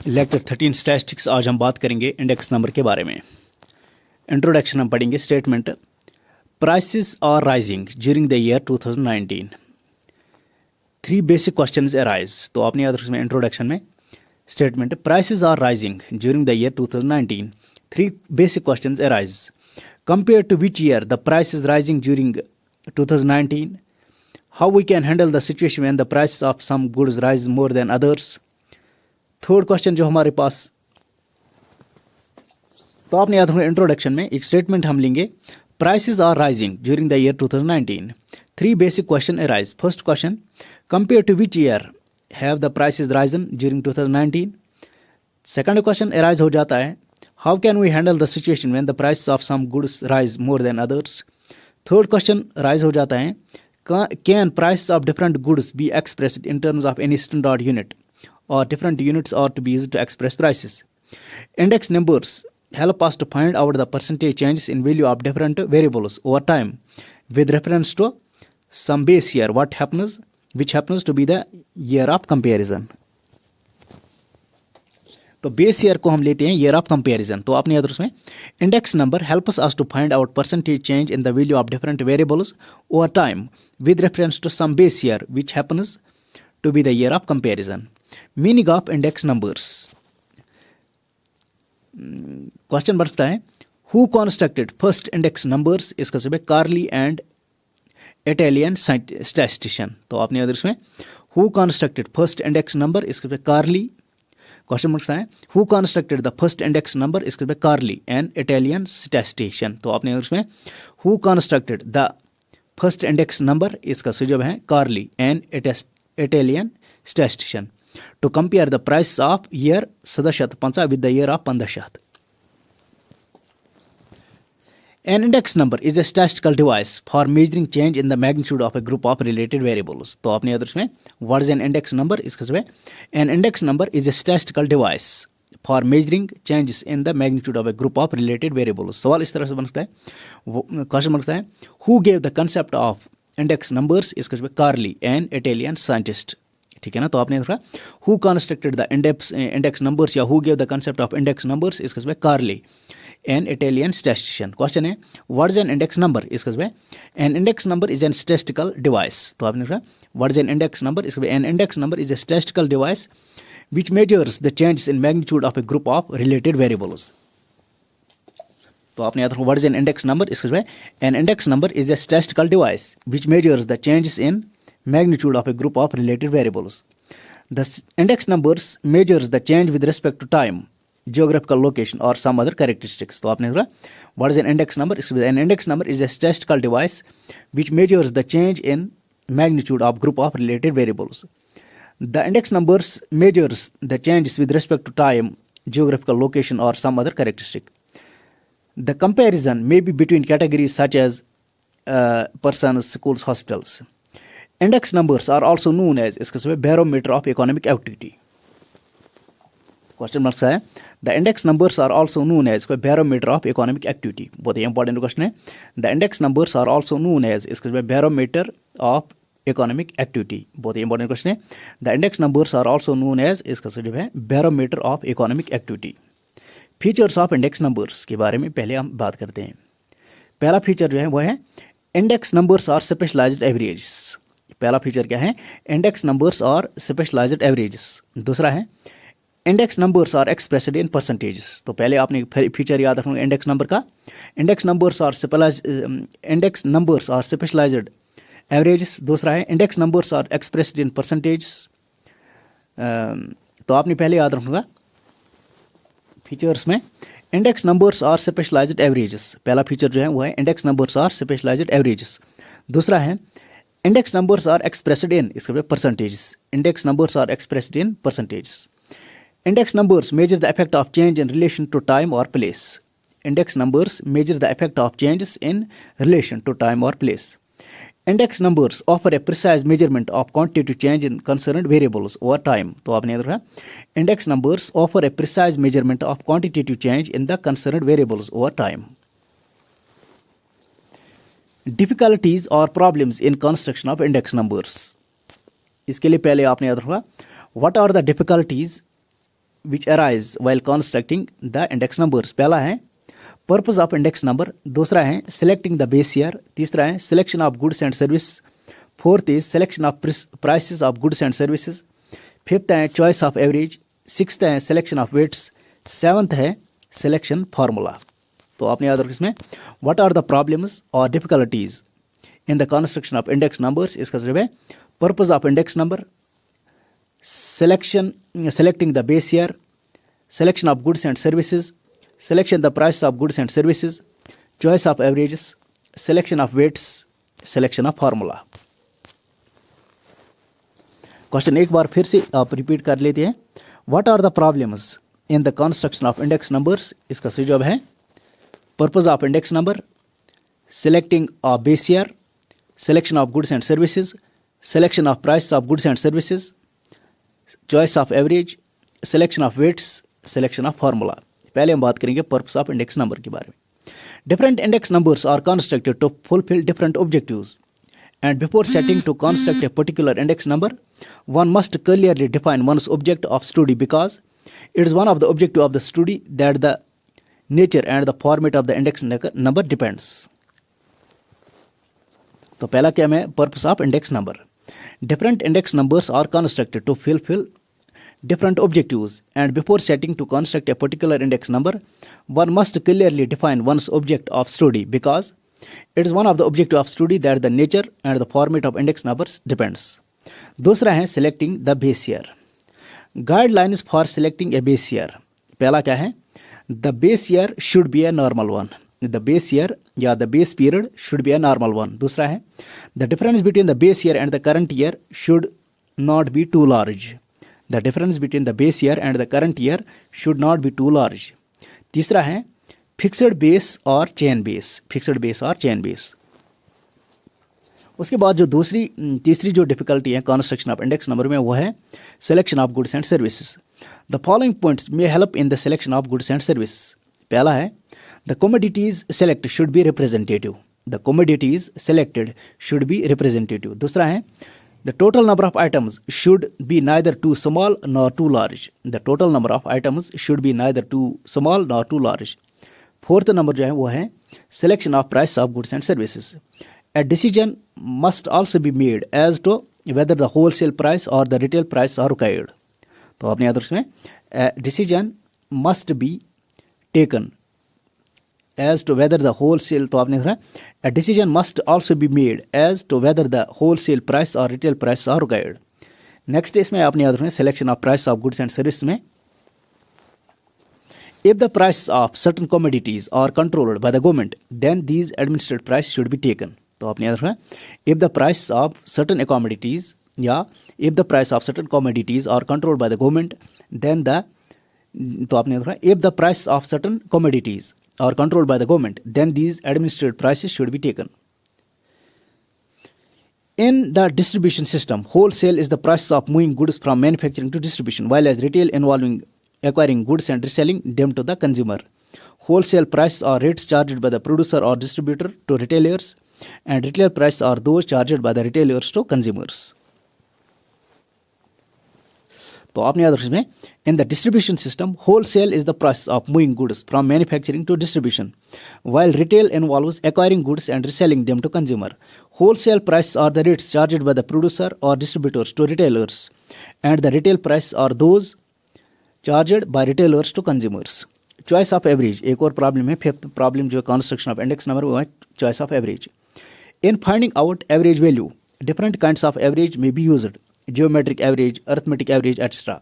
Lecture 13 statistics. आज हम बात करेंगे इंडेक्स नंबर के बारे में। इंट्रोडक्शन हम पढ़ेंगे। Statement, prices are rising during the year 2019। 3 basic questions arise. तो आपने याद रखना इंट्रोडक्शन में statement, prices are rising during the year 2019। 3 basic questions arise. Compare to which year the price is rising during 2019? How we can handle the situation when the price of some goods rise more than others? Third question जो हमारे पास, तो आपने याद रखना introduction में एक statement हम लेंगे, prices are rising during the year 2019। 3 basic question arise. First question, compare to which year have the prices risen during 2019? Second question arise हो जाता है, how can we handle the situation when the price of some goods rise more than others? Third question rise हो जाता है, can price of different goods be expressed in terms of any standard unit or different units are to be used to express prices? Index numbers help us to find out the percentage changes in value of different variables over time with reference to some base year which happens to be the year of comparison. तो base year को हम लेते हैं year of comparison. तो आपने याद उसमें index number helps us to find out percentage change in the value of different variables over time with reference to some base year which happens to be the year of comparison. Meaning of index numbers. Question बढ़ता है, who constructed first index numbers? इसका सब है Carli and Italian statistician. तो आपने याद इसमें who constructed first index number? इसके पे कार्ली। क्वेश्चन बढ़ता है, who constructed the first index number? इसके पे कार्ली एंड इटालियन स्टैटिस्टिशियन। तो आपने याद इसमें who constructed the first index number? इसका सुझाव है Carli and Italian statistician to compare the price of year 1750 with the year of 1500. An index number is a statistical device for measuring change in the magnitude of a group of related variables. तो आपने याद रखना है what is an index number? इसका जवाब है an index number is a statistical device for measuring changes in the magnitude of a group of related variables. सवाल इस तरह से बनता है, क्वेश्चन बनता है, who gave the concept of index numbers? इसका जवाब कार्ली एंड इटालियन साइंटिस्ट। ठीक है ना। तो आपने देखा who constructed the index numbers या who gave the concept of index numbers? इसका जवाब Carli an Italian statistician. Question है, what is an index number? इसका जवाब an index number is an statistical device. तो आपने देखा what is an index number? इसका जवाब an index number is a statistical device which measures the changes in magnitude of a group of related variables. तो आपने याद रखो what is an index number? इसका जवाब an index number is a statistical device which measures the changes in magnitude of a group of related variables. The index numbers measures the change with respect to time, geographical location or some other characteristics. तो आपने कहा what is an index number? An index number is a statistical device which measures the change in magnitude of group of related variables. The index numbers measures the changes with respect to time, geographical location or some other characteristic. The comparison may be between categories such as persons, schools, hospitals. Index numbers are also known as, इसका सब है barometer of economic activity. Question marks है, the index numbers are also known as barometer of economic activity. बहुत ही important question है। the index numbers are also known as, इसका सब है barometer of economic activity. बहुत ही इंपॉर्टेंट क्वेश्चन है। the index numbers are also known as, इसका सब है barometer of economic activity. Features of index numbers के बारे में पहले हम बात करते हैं। पहला फीचर जो है वह है index numbers are specialised averages. पहला फीचर क्या है? इंडेक्स नंबर्स और स्पेशलाइज्ड एवरेजेस। दूसरा है index numbers are expressed in percentages. तो पहले आपने फीचर याद रखना इंडेक्स नंबर का, index numbers are specialised averages. दूसरा है index numbers are expressed in percentages. तो आपने पहले याद रखूंगा फीचर्स में index numbers are specialised averages. पहला फीचर जो है वो है index numbers are specialised averages. दूसरा है index numbers are expressed in, इसके percentages. Index numbers are expressed in percentages. Index numbers measure the effect of change in relation to time और place. Index numbers measure the effect of changes in relation to time और place. Index numbers offer a precise measurement of quantitative change in concerned variables over time. तो आपने याद रखा index numbers offer a precise measurement of quantitative change in the concerned variables over time. Difficulties और problems in construction of index numbers. इसके लिए पहले आपने याद रखा what are the difficulties which arise while constructing the index numbers. पहला है purpose of index number, दूसरा है सिलेक्टिंग द बेस ईयर, तीसरा है selection of goods and service, fourth is selection of prices of goods and services, fifth है choice of average, sixth है selection of weights, seventh है selection formula. तो आपने याद रखा इसमें व्हाट आर द प्रॉब्लम्स और difficulties in the construction of index numbers. इसका जवाब है purpose of index number, selecting the base year, selection of goods and services, selection the price of goods and services, choice of averages, selection of weights, selection of formula. Question एक बार फिर से आप repeat कर लेते हैं. What are the problems in the construction of index numbers. इसका सही जवाब है purpose of index number, selecting a base year, selection of goods and services, selection of price of goods and services, choice of average, selection of weights, selection of formula. पहले हम बात करेंगे purpose of index number के बारे में. Different index numbers are constructed to fulfil different objectives and before setting to construct a particular index number one must clearly define one's object of study because it is one of the objective of the study that the nature and the format of the index number depends. तो पहला क्या है purpose of index number. Different index numbers are constructed to fulfill different objectives and before setting to construct a particular index number, one must clearly define one's object of study because it is one of the objective of study that the nature and the format of index numbers depends. दूसरा है selecting the base year. Guidelines for selecting a base year. पहला क्या है the base year should be a normal one. The base year या the base period should be a normal one. दूसरा है the difference between the base year and the current year should not be too large. The difference between the base year and the current year should not be too large. तीसरा है fixed base और chain base. Fixed base और chain base. उसके बाद जो तीसरी जो difficulty है कंस्ट्रक्शन ऑफ इंडेक्स नंबर में वो है selection of goods and services. The following points may help in the selection of goods and service. पहला है the commodities selected should be representative. The commodities selected should be representative. दूसरा है the total number of items should be neither too small nor too large. The total number of items should be neither too small nor too large. Fourth number जो है वो है selection of price of goods and services. A decision must also be made as to whether the wholesale price or the retail price are required. तो आपने याद रखना है a decision must be taken as to whether the wholesale, तो आपने देखा a decision must also be made as to whether the wholesale price or retail price are required. Next इसमें आपने याद रखना selection of price of goods and service में if the price of certain commodities are controlled by the government then these administered price should be taken. तो आपने याद रखना if the price of certain commodities या if the price of certain commodities are controlled by the government then the, तो आपने याद रखना if the price of certain commodities are controlled by the government then these administered prices should be taken. In the distribution system, wholesale is the process of moving goods from manufacturing to distribution, while as retail involving acquiring goods and reselling them to the consumer. Wholesale prices are rates charged by the producer or distributor to retailers, and retail prices are those charged by the retailers to consumers. तो आपने याद रखना in the distribution system wholesale is the process of moving goods from manufacturing to distribution while retail involves acquiring goods and reselling them to consumer. Wholesale prices are the rates charged by the producer or distributors to retailers, and the retail prices are those charged by retailers to consumers. Choice of average एक और problem है. Fifth problem जो construction of index number वो है choice of average. In finding out average value different kinds of average may be used: geometric average, arithmetic average, etc.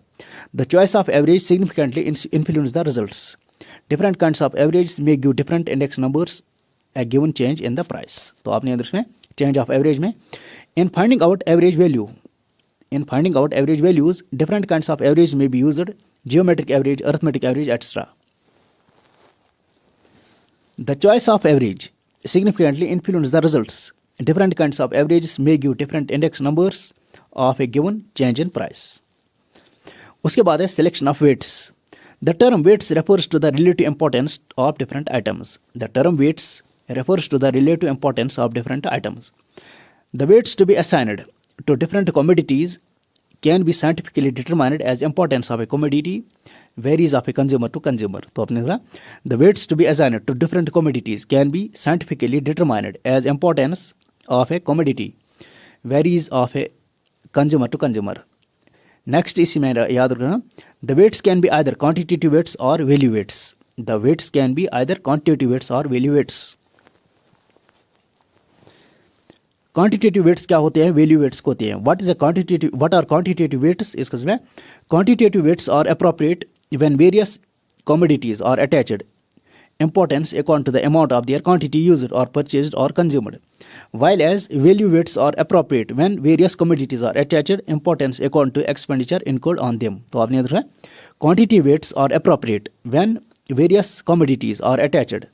The choice of average significantly influences the results. Different kinds of averages may give different index numbers a given change in the price. तो आपने अंदर में change of average में in finding out average values different kinds of average may be used: geometric average, arithmetic average, etc. The choice of average significantly influences the results. Different kinds of averages may give different index numbers of a given change in price. उसके बाद है selection of weights. The term weights refers to the relative importance of different items. The term weights refers to the relative importance of different items. The weights to be assigned to different commodities can be scientifically determined as importance of a commodity varies of a consumer to consumer. तो आपने देखा the weights to be assigned to different commodities can be scientifically determined as importance of a commodity varies of a consumer to consumer. Next इसी में याद रखना the weights can be either quantitative weights or value weights. The weights can be either quantitative weights or value weights. Quantitative weights क्या होते हैं, value weights होते हैं. What are quantitative weights? इसका मतलब quantitative weights are appropriate when various commodities are attached importance according to the amount of their quantity used or purchased or consumed, while as value weights are appropriate when various commodities are attached importance according to expenditure incurred on them. तो आपने देखा quantity weights are appropriate when various commodities are attached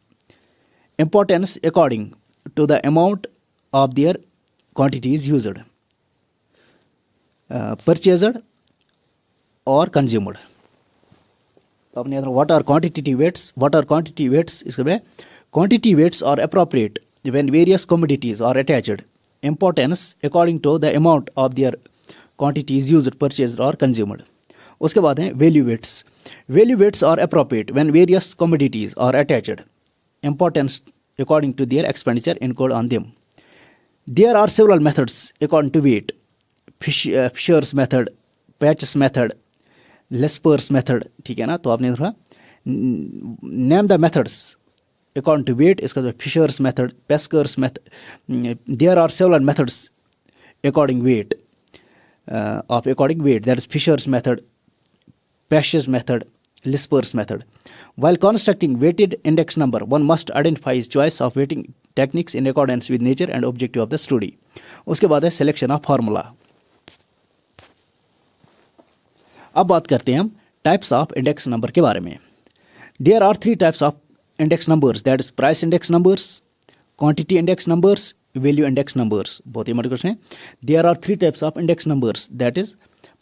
importance according to the amount of their quantities used, purchased or consumed. तो आपने what are quantitative weights? What are quantity weights? इसके बाद quantity weights are appropriate when various commodities are attached importance according to the amount of their quantities used, purchased और consumed. उसके बाद है value weights. Value weights are appropriate when various commodities are attached importance according to their expenditure incurred on them. There are several methods according to weight. Fisher's method, Paasche's method, Laspeyres method. ठीक है ना. तो आपने देखा name the methods according to weight. इसका जो Fisher's method, Paasche's method. There are several methods according weight that is Fisher's method, Paasche's method, Laspeyres method. While constructing weighted index number, one must identify his choice of weighting techniques in accordance with nature and objective of the study. उसके बाद है selection of formula. अब बात करते हैं हम types of index number के बारे में. There are 3 types of index numbers, that is price index numbers, quantity index numbers, value index numbers. बहुत ही क्वेश्चन है. There are 3 types of index numbers, that is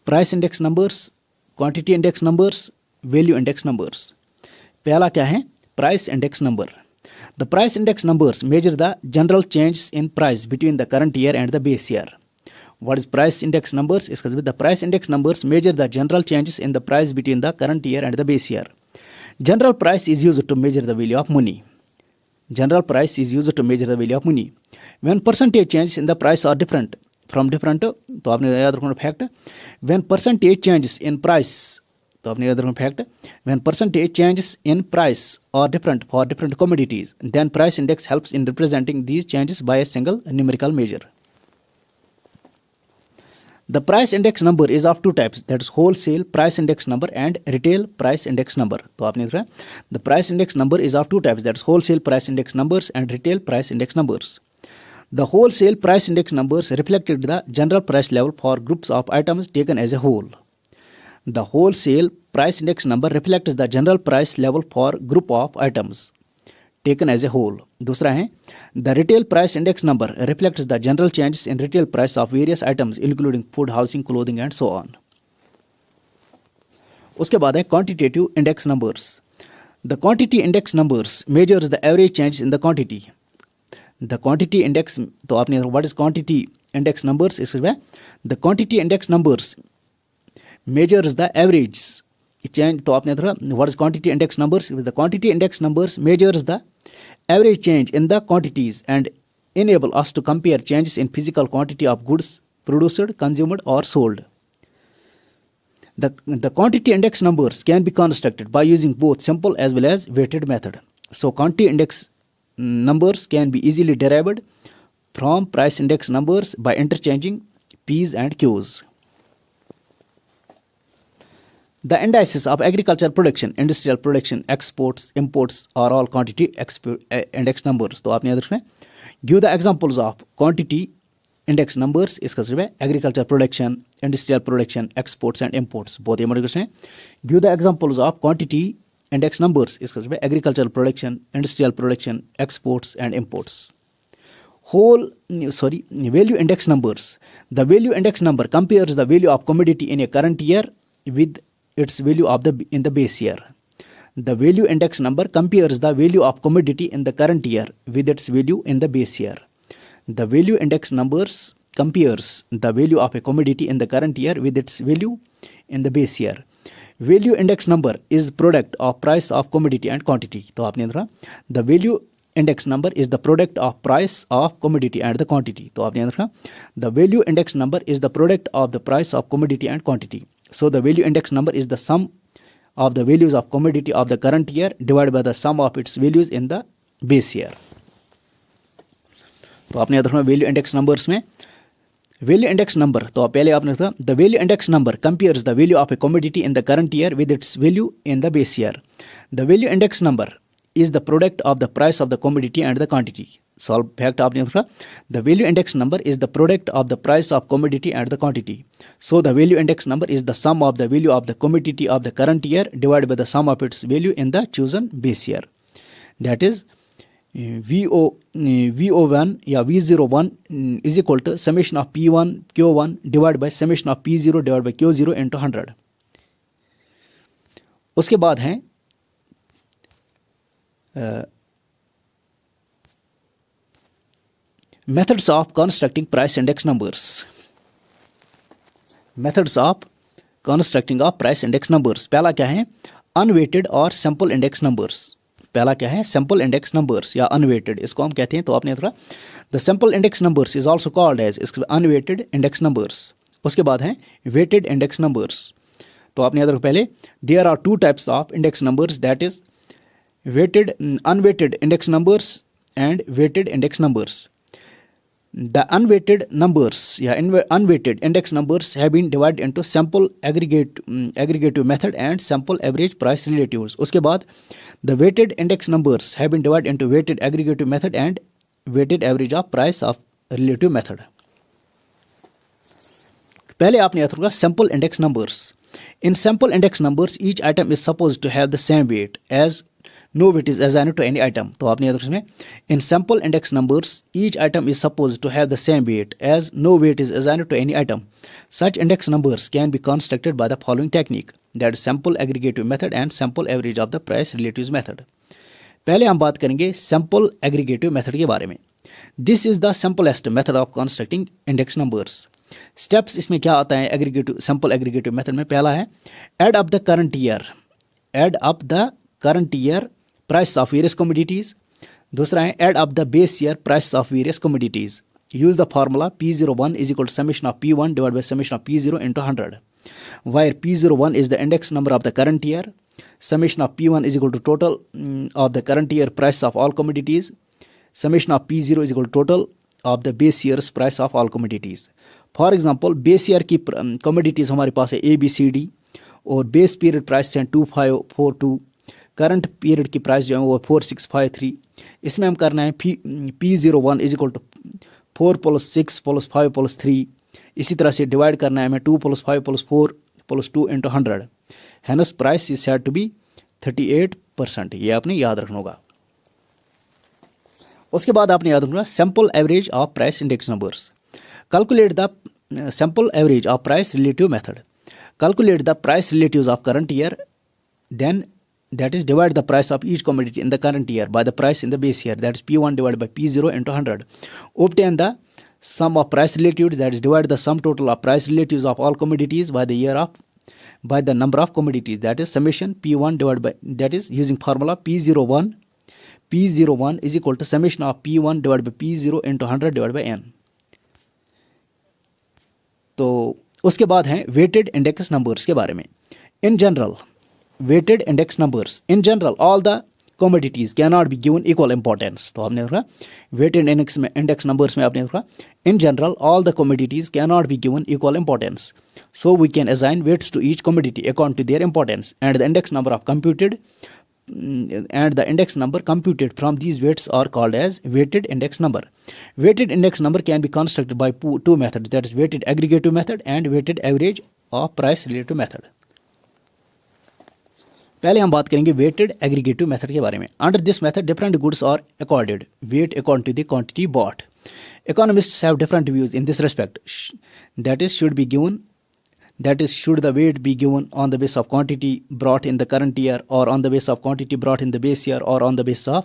price index numbers, quantity index numbers, value index numbers. पहला क्या है? Price index number. The price index numbers measure the general changes in price between the current year and the base year. What is price index numbers? इसका मतलब the price index numbers measure the general changes in the price between the current year and the base year. General price is used to measure the value of money. General price is used to measure the value of money. When percentage changes in the price are different from different, तो आपने याद रखना fact. When percentage changes in price, तो आपने याद रखना fact. When percentage changes in price are different for different commodities, then price index helps in representing these changes by a single numerical measure. The price index number is of 2 types, that is wholesale price index number and retail price index number. तो आपने देखा the price index number is of 2 types, that is wholesale price index numbers and retail price index numbers. The wholesale price index numbers reflected the general price level for groups of items taken as a whole. The wholesale price index number reflects the general price level for group of items taken as a whole. दूसरा है the retail price index number reflects the general changes in retail price of various items including food, housing, clothing and so on. उसके बाद है quantitative index numbers. The quantity index numbers measures the average change in the quantity. The quantity index, तो आपने what is quantity index numbers? इसमें the quantity index numbers measures the average change. तो आपने देखा what is quantity index numbers? The quantity index numbers measures the average change in the quantities and enable us to compare changes in physical quantity of goods produced, consumed or sold. The quantity index numbers can be constructed by using both simple as well as weighted method. So quantity index numbers can be easily derived from price index numbers by interchanging P's and Q's. The indices of agriculture production, industrial production, exports, imports are all quantity index numbers. तो आपने याद रखना है. Give the examples of quantity index numbers. इसका मतलब है agriculture production, industrial production, exports and imports. बहुत ही important है. Give the examples of quantity index numbers. इसका मतलब है agricultural production, industrial production, exports and imports. Value index numbers. The value index number compares the value of commodity in a current year with its value of in the base year. The value index number compares the value of commodity in the current year with its value in the base year. The value index numbers compares the value of a commodity in the current year with its value in the base year. Value index number is product of price of commodity and quantity. तो आपने देखा the value index number is the product of price of commodity and the quantity. तो आपने देखा the value index number is the product of the price of commodity and quantity. So the value index number is the sum of the values of commodity of the current year divided by the sum of its values in the base year. तो आपने याद रखना value index numbers में value index number तो पहले आपने रखा the value index number compares the value of A commodity in the current year with its value in the base year. The value index number is the product of the price of the commodity and the quantity. Solve fact आपने रखा the value index number is the product of the price of commodity and the quantity. So the value index number is the sum of the value of the commodity of the current year divided by the sum of its value in the chosen base year. That is VO1 या V01 is equal to summation of P1 Q1 divided by summation of P0 divided by Q0 into 100. उसके बाद हैं methods of constructing price index numbers. Methods of constructing of price index numbers. पहला क्या है unweighted और sample index numbers. पहला क्या है सैंपल इंडेक्स नंबर्स या अनवेटेड इसको हम कहते हैं. तो आपने थोड़ा the sample index numbers is also called as unweighted index numbers. उसके बाद है वेटेड इंडेक्स नंबर्स. तो आपने याद रखो पहले there are two types of index numbers that is weighted unweighted index numbers and weighted index numbers. The unweighted numbers unweighted index numbers have been divided into sample aggregative method and sample average price relatives. उसके बाद the weighted index numbers have been divided into weighted aggregative method and weighted average of price of relative method. पहले आपने याद रखा sample index numbers. In sample index numbers each item is supposed to have the same weight as no weight is assigned to any item. तो आपने याद रखना in sample index numbers each item is supposed to have the same weight as no weight is assigned to any item. Such index numbers can be constructed by the following technique, that is sample aggregative method and sample average of the price relatives method. पहले हम बात करेंगे sample aggregative method के बारे में. This is the simplest method of constructing index numbers. Steps इसमें क्या आता है aggregative sample aggregative method में. पहला है add up the current year price of various commodities. दूसरा है add up the base year price of various commodities. Use the formula P01 is equal to summation of P1 divided by summation of P0 into 100, where P01 is the index number of the current year. Summation of P1 is equal to total of the current year price of all commodities. Summation of P0 is equal to total of the base year's price of all commodities. For example, base year की commodities हमारे पास है ABCD और base period price है 2542. Current period की price जो है वो 4653. इसमें हम करना है P01 इज इक्वल टू 4 + 6 + 5 + 3. इसी तरह से डिवाइड करना है हमें 2 + 5 + 4 + 2 into 100. Hence price is said to be 38%. ये आपने याद रखना होगा. उसके बाद आपने याद रखना sample average of price index numbers. Calculate the sample average of price relative method. Calculate the price relatives of current year, then that is divide the price of each commodity in the current year by the price in the base year, that is P1 divided by P0 into 100. Obtain the sum of price relatives, that is divide the sum total of price relatives of all commodities by the number of commodities, that is summation P1 divided by, that is using formula P01 is equal to summation of P1 divided by P0 into 100 divided by n. तो उसके बाद हैं weighted index numbers के बारे में. In general, weighted index numbers, in general all the commodities cannot be given equal importance. तो आपने देखा weighted index numbers में आपने देखा in general all the commodities cannot be given equal importance, so we can assign weights to each commodity according to their importance, and the index number computed from these weights are called as weighted index number. Weighted index number can be constructed by two methods, that is weighted aggregative method and weighted average of price relative method. पहले हम बात करेंगे weighted aggregative method के बारे में. Under this method different goods are accorded weight according to the quantity bought. Economists have different views in this respect, that is should the weight be given on the basis of quantity brought in the current year, or on the basis of quantity brought in the base year, or on the basis of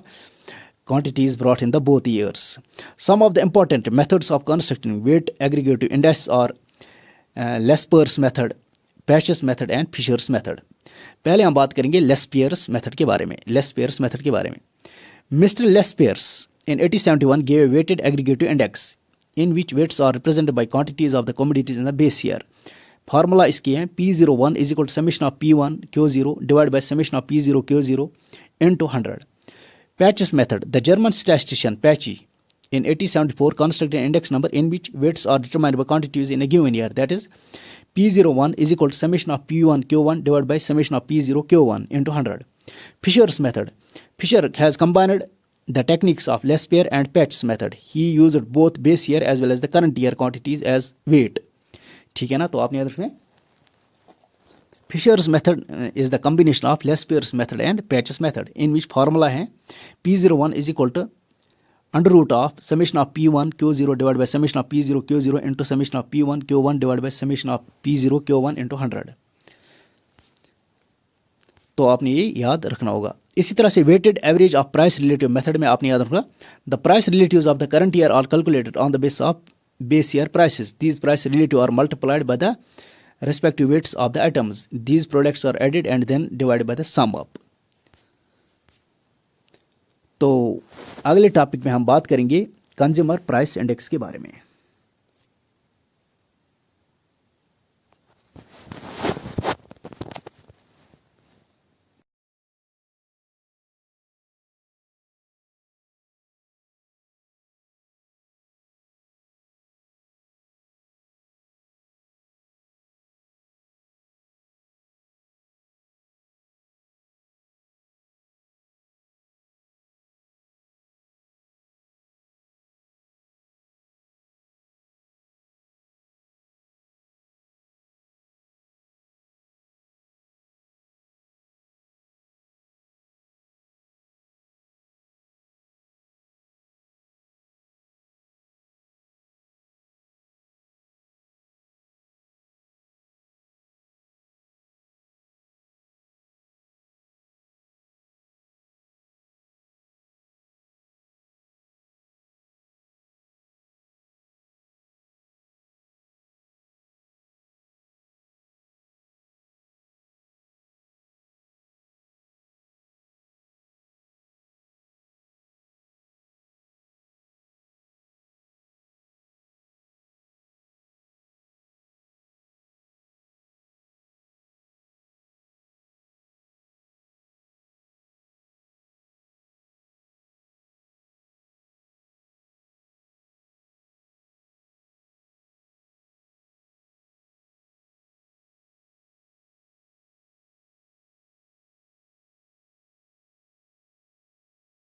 quantities brought in the both years. Some of the important methods of constructing weight aggregative index are Lesper's method, Patch's method and Fisher's method. पहले हम बात करेंगे Laspeyres method के बारे में. Laspeyres method के बारे में. Mr. Lesper's in 1871 gave a weighted aggregative index in which weights are represented by quantities of the commodities in the base year. Formula इसकी है P01 is equal to summation of P1 Q0 divided by summation of P0 Q0 into 100. Patch's method. The German statistician Patchy in 1874 constructed an index number in which weights are determined by quantities in a given year. That is P01 is equal to summation of P1 Q1 divided by summation of P0 Q1 into 100. Fisher's method. Fisher has combined the techniques of Lespier and Patch's method. He used both base year as well as the current year quantities as weight. ठीक है ना. तो आपने याद रखना है Fisher's method is the combination of Lespier's method and Patch's method in which formula है P01 is equal to under root of summation of P1 Q0 divided by summation of P0 Q0 into summation of P1 Q1 divided by summation of P0 Q1 into 100. तो आपने ये याद रखना होगा. इसी तरह से weighted average of price relative method में आपने याद रखना the price relatives of the current year are calculated on the base of base year prices. These price relative are multiplied by the respective weights of the items. These products are added and then divided by the sum up. तो अगले topic में हम बात करेंगे consumer price index के बारे में.